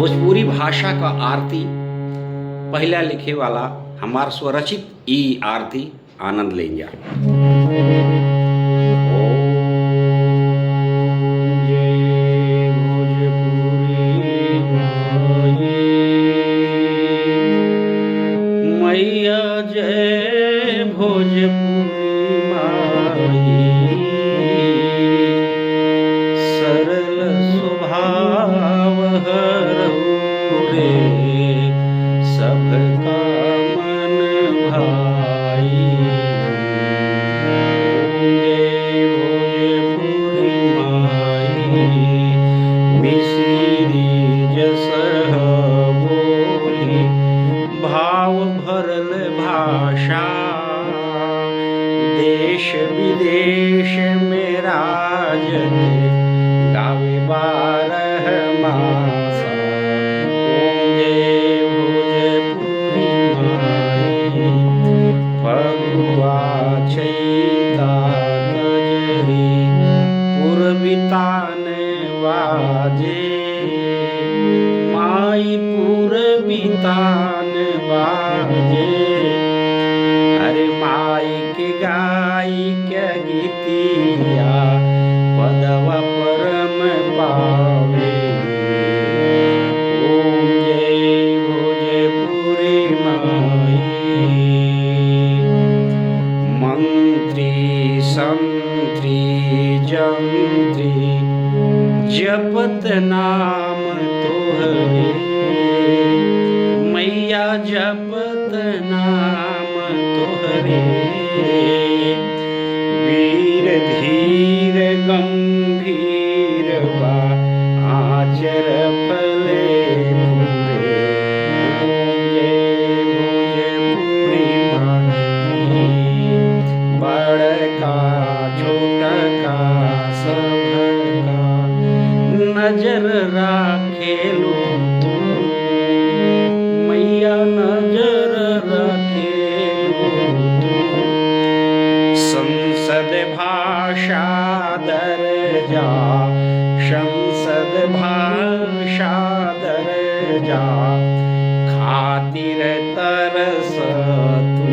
भोजपुरी भाषा का आरती पहला लिखे वाला हमार स्वरचित ई आरती आनंद लेंगे। मैया जय भोजपुरी माई, सरल स्वभाव हरऊ रे सबका मन भाई। जय भोजपुरी माई, मिसिरी जस बोली भाव भरल भाषा, देश विदेश में राजत गावे 12 मासा। जय भोजपुरी माई, फगुआ चैता कजरी पूर्वितान बाजे, माई पूर्वितान बाजे। अरे माई के गाई के गीतिया पदवा परम पावे। ओम जय भोजपुरी माई, मंत्री संत्री जंत्री जपत नाम तोहरे, मैया जपत नाम तोहरे। वीर धीर गंभीर बा आचर फले पूरे। जय भोजपुरी माई, बड़का छोटका सबका नजर राखेलू तू, मैया नजर राखेलू तू। संसद भाषा दर्जा, संसद भाषा दर्जा खातिर तरस तू।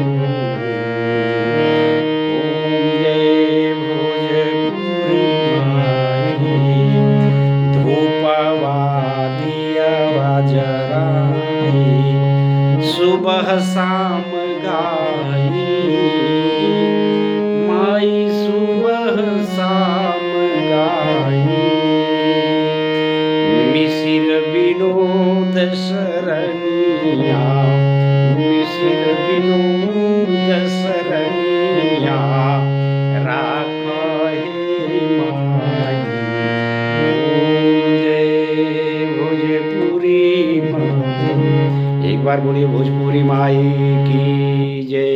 ओम जय भोजपुरी माई, धूपवा दियवा जराई सुबह शाम गाई, माई सुबह शाम गाई। मिसिर विनोद सरनिया, मिसिर विनोद सरनिया राख हे माई। ओम जय भोजपुरी माई, एक बार बोलिए भोजपुरी माई की जय।